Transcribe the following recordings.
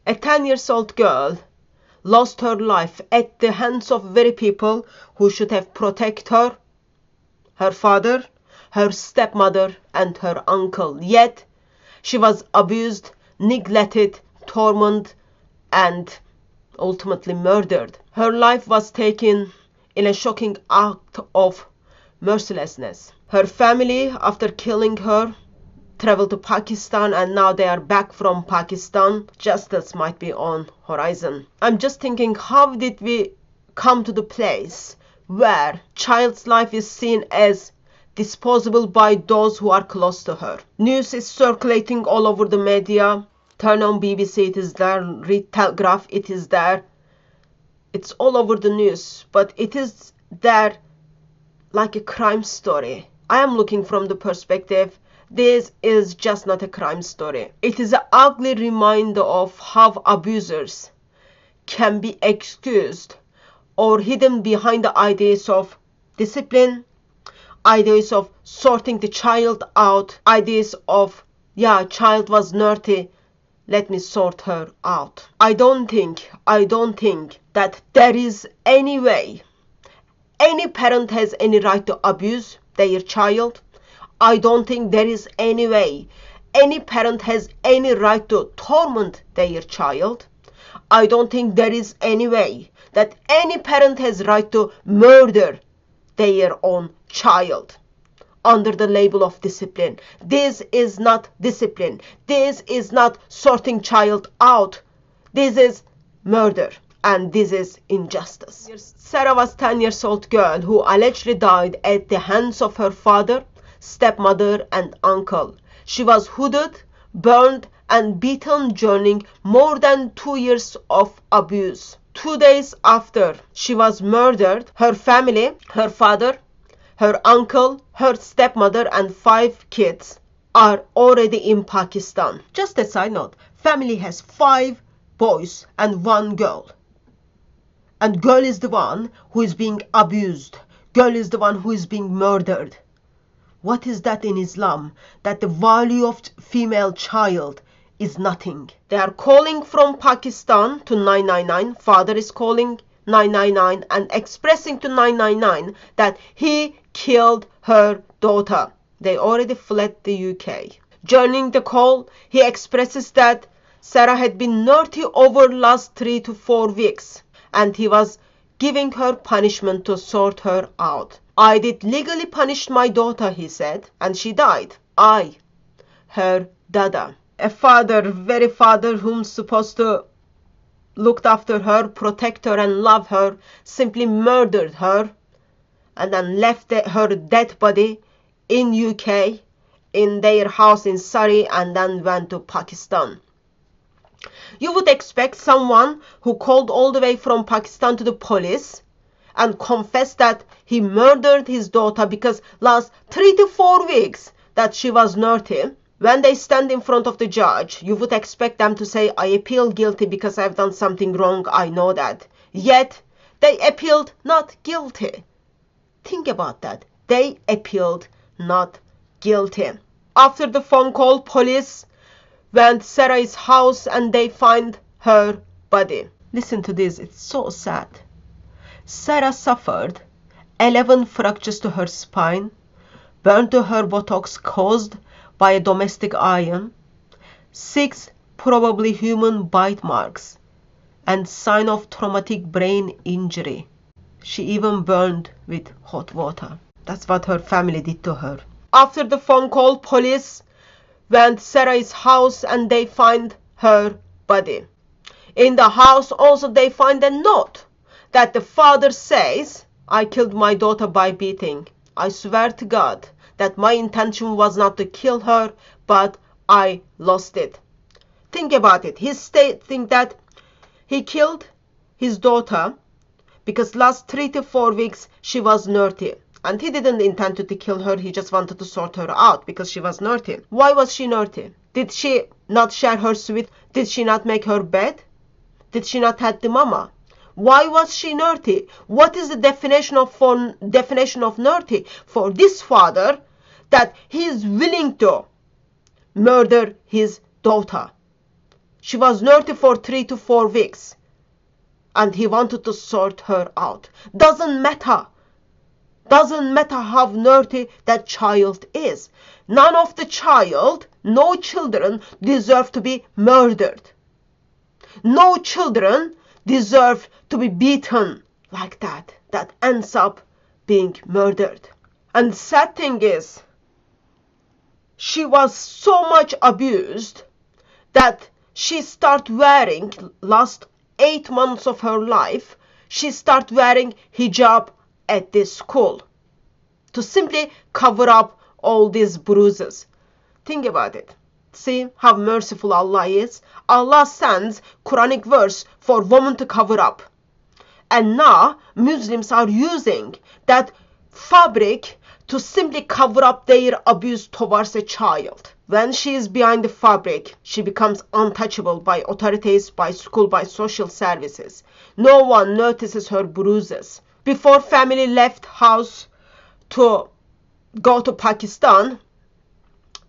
A 10-year-old girl lost her life at the hands of very people who should have protected her, her father, her stepmother, and her uncle. Yet, she was abused, neglected, tormented, and ultimately murdered. Her life was taken in a shocking act of mercilessness. Her family, after killing her, traveled to Pakistan, and now they are back from Pakistan. Justice might be on horizon. I'm just thinking, how did we come to the place where child's life is seen as disposable by those who are close to her? News is circulating all over the media. Turn on BBC, it is there. Read Telegraph, it is there. It's all over the news, but it is there like a crime story. I am looking from the perspective, this is just not a crime story. It is an ugly reminder of how abusers can be excused or hidden behind the ideas of discipline, ideas of sorting the child out, ideas of, yeah, child was naughty, let me sort her out. I don't think that there is any way any parent has any right to abuse their child. I don't think there is any way any parent has any right to torment their child. I don't think there is any way that any parent has right to murder their own child under the label of discipline. This is not discipline. This is not sorting child out. This is murder. And this is injustice. Sarah was a 10-year-old girl who allegedly died at the hands of her father, stepmother, and uncle. She was hooded, burned, and beaten during more than 2 years of abuse. 2 days after she was murdered, her family, her father, her uncle, her stepmother, and 5 kids are already in Pakistan. Just a side note, family has 5 boys and 1 girl. And girl is the one who is being abused. Girl is the one who is being murdered. What is that in Islam? That the value of female child is nothing. They are calling from Pakistan to 999. Father is calling 999 and expressing to 999 that he killed her daughter. They already fled the UK. During the call, he expresses that Sarah had been naughty over last 3 to 4 weeks. And he was giving her punishment to sort her out. I did legally punish my daughter, he said, and she died. I, her dada. A father, very father whom's supposed to looked after her, protect her and love her, simply murdered her and then left her dead body in UK, in their house in Surrey, and then went to Pakistan. You would expect someone who called all the way from Pakistan to the police and confessed that he murdered his daughter because last 3 to 4 weeks that she was naughty. When they stand in front of the judge, you would expect them to say, I appeal guilty because I've done something wrong, I know that. Yet, they appealed not guilty. Think about that. They appealed not guilty. After the phone call, police went to Sarah's house and they find her body. Listen to this, it's so sad. Sarah suffered 11 fractures to her spine, burn to her buttocks caused by a domestic iron, 6 probably human bite marks, and sign of traumatic brain injury. She even burned with hot water. That's what her family did to her. After the phone call, police went to Sarah's house and they find her body. In the house also they find a note that the father says, I killed my daughter by beating. I swear to God that my intention was not to kill her, but I lost it. Think about it. He's stating that he killed his daughter because last 3 to 4 weeks she was naughty. And he didn't intend to kill her, he just wanted to sort her out because she was naughty. Why was she naughty? Did she not share her sweet? Did she not make her bed? Did she not have the mama? Why was she naughty? What is the definition of naughty for this father that he is willing to murder his daughter She was naughty for 3 to 4 weeks. And he wanted to sort her out. Doesn't matter. Doesn't matter how naughty that child is. None of the child, no children deserve to be murdered. No children deserve to be beaten like that. That ends up being murdered. And the sad thing is, she was so much abused that she started wearing, last 8 months of her life, she started wearing hijab at this school to simply cover up all these bruises. Think about it. See how merciful Allah is. Allah sends Quranic verse for women to cover up. And now Muslims are using that fabric to simply cover up their abuse towards a child. When she is behind the fabric, she becomes untouchable by authorities, by school, by social services. No one notices her bruises. Before family left house to go to Pakistan,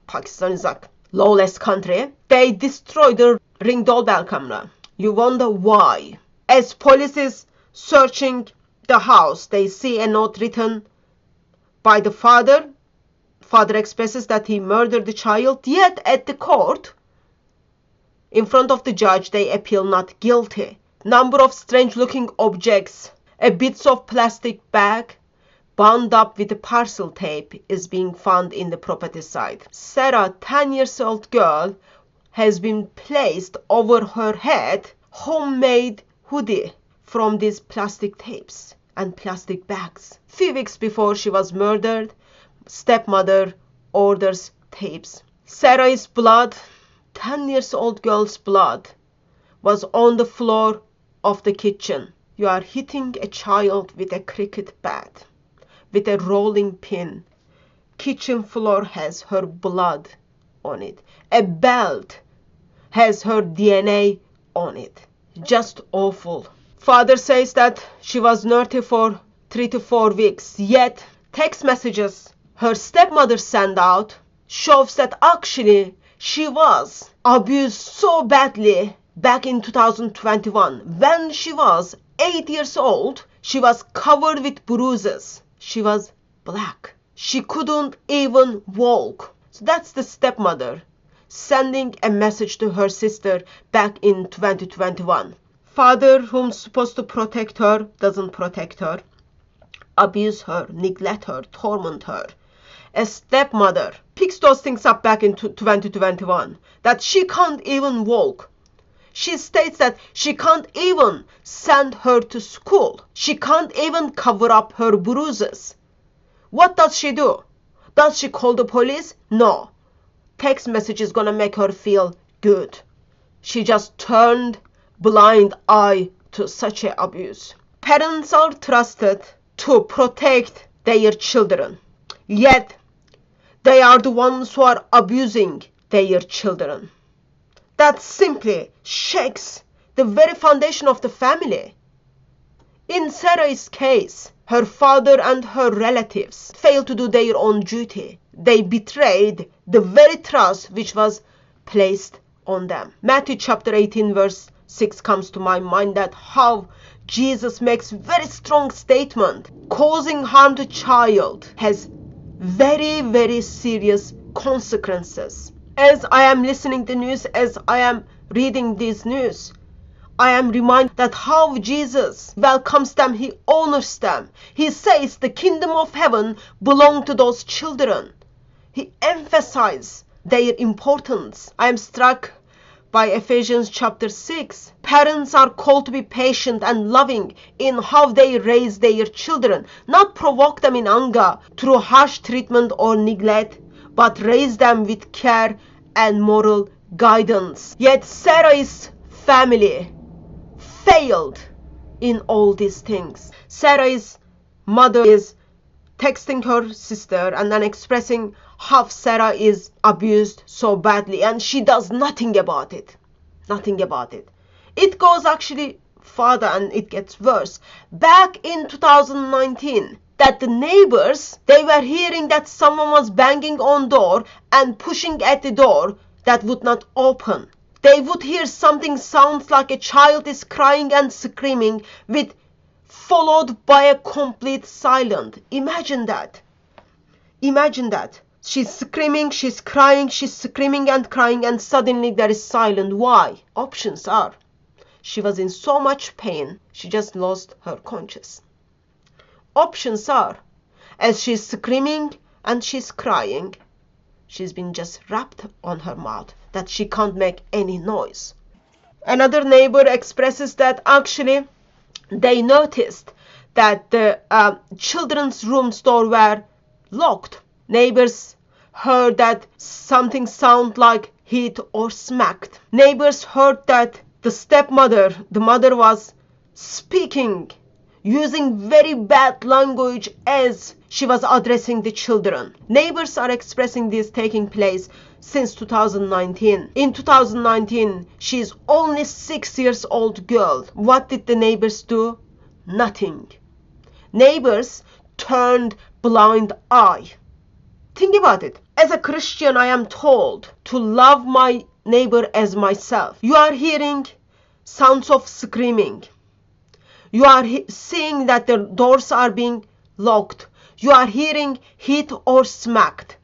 Pakistan is a lawless country, they destroyed the ring doorbell camera. You wonder why. As police is searching the house, they see a note written by the father. Father expresses that he murdered the child, yet at the court, in front of the judge, they appeal not guilty. Number of strange looking objects, a bits of plastic bag bound up with a parcel tape is being found in the property site. Sarah, 10 years old girl, has been placed over her head homemade hoodie from these plastic tapes and plastic bags. Few weeks before she was murdered, stepmother orders tapes. Sarah's blood, 10 years old girl's blood, was on the floor of the kitchen. You are hitting a child with a cricket bat, with a rolling pin. Kitchen floor has her blood on it. A belt has her DNA on it. Just awful. Father says that she was naughty for 3 to 4 weeks, yet text messages her stepmother sent out shows that actually she was abused so badly back in 2021. When she was 8 years old, she was covered with bruises. She was black. She couldn't even walk. So that's the stepmother sending a message to her sister back in 2021. Father, who's supposed to protect her, doesn't protect her, abuse her, neglect her, torment her. A stepmother picks those things up back in 2021, that she can't even walk. She states that she can't even send her to school. She can't even cover up her bruises. What does she do? Does she call the police? No. Text message is gonna make her feel good. She just turned blind eye to such a abuse. Parents are trusted to protect their children, yet they are the ones who are abusing their children. That simply shakes the very foundation of the family. In Sarah's case, her father and her relatives failed to do their own duty. They betrayed the very trust which was placed on them. Matthew chapter 18 verse 6 comes to my mind, that how Jesus makes very strong statement. Causing harm to child has very, very serious consequences. As I am listening to the news, as I am reading this news, I am reminded that how Jesus welcomes them, he honors them. He says the kingdom of heaven belongs to those children. He emphasizes their importance. I am struck by Ephesians chapter 6. Parents are called to be patient and loving in how they raise their children, not provoke them in anger through harsh treatment or neglect, but raise them with care and moral guidance. Yet Sarah's family failed in all these things. Sarah's mother is texting her sister and then expressing how Sarah is abused so badly, and she does nothing about it. Nothing about it. It goes actually further and it gets worse. Back in 2019, that the neighbors, they were hearing that someone was banging on door and pushing at the door that would not open. They would hear something sounds like a child is crying and screaming, followed by a complete silence. Imagine that. Imagine that. She's screaming, she's crying, she's screaming and crying, and suddenly there is silence. Why? Options are: she was in so much pain, she just lost her conscious. Options are, as she's screaming and she's crying, she's been just wrapped on her mouth, that she can't make any noise. Another neighbor expresses that actually they noticed that the children's room's door were locked. Neighbors heard that something sounded like hit or smacked. Neighbors heard that the stepmother, the mother, was speaking, using very bad language as she was addressing the children. Neighbors are expressing this taking place since 2019. In 2019, she is only 6 years old girl. What did the neighbors do? Nothing. Neighbors turned blind eye. Think about it. As a Christian, I am told to love my neighbor as myself. You are hearing sounds of screaming. You are seeing that the doors are being locked. You are hearing hit or smacked.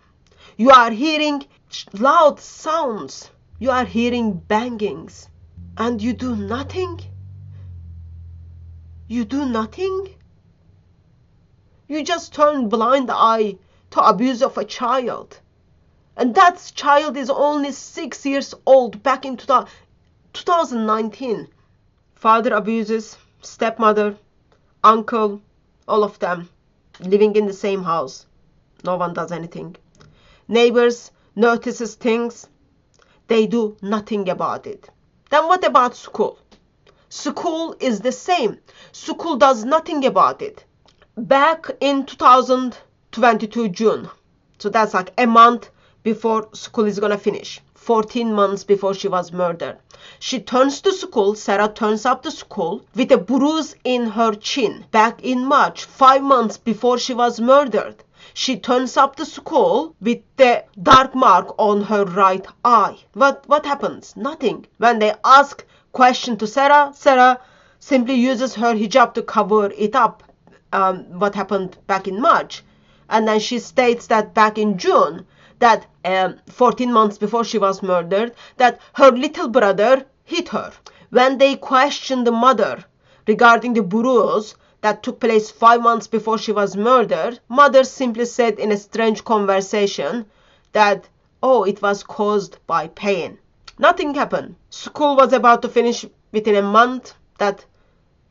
You are hearing loud sounds. You are hearing bangings. And you do nothing? You do nothing? You just turn blind eye to abuse of a child. And that child is only 6 years old back in 2019. Father abuses, stepmother, uncle, all of them living in the same house. No one does anything. Neighbors notices things. They do nothing about it. Then what about school? School is the same. School does nothing about it. Back in 2022 June, so that's like a month before school is gonna finish, 14 months before she was murdered, she turns to school. Sarah turns up to school with a bruise in her chin. Back in March, 5 months before she was murdered, she turns up to school with the dark mark on her right eye. What happens? Nothing. When they ask question to Sarah, Sarah simply uses her hijab to cover it up. What happened back in March. And then she states that back in June, that 14 months before she was murdered, that her little brother hit her. When they questioned the mother regarding the bruise that took place 5 months before she was murdered, mother simply said in a strange conversation that, oh, it was caused by pain. Nothing happened. School was about to finish within a month. That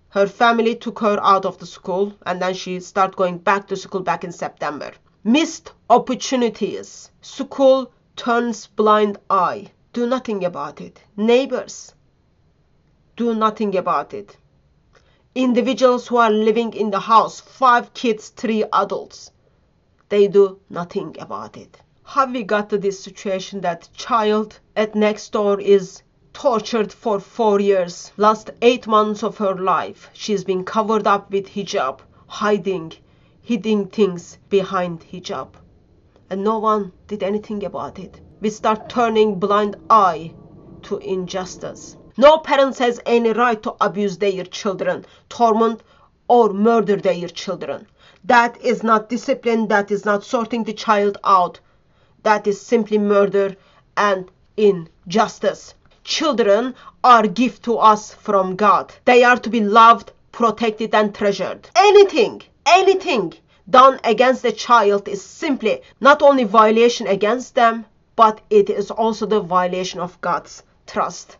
her family took her out of the school, and then she started going back to school back in September. Missed opportunities. School turns blind eye. Do nothing about it. Neighbors, do nothing about it. Individuals who are living in the house, 5 kids, 3 adults, they do nothing about it. How we got to this situation that child at next door is tortured for 4 years. Last 8 months of her life, she's been covered up with hijab, hiding things behind hijab. And no one did anything about it. We start turning blind eye to injustice. No parent has any right to abuse their children, torment or murder their children. That is not discipline. That is not sorting the child out. That is simply murder and injustice. Children are a gift to us from God. They are to be loved, protected, and treasured. Anything done against a child is simply not only violation against them, but it is also the violation of God's trust.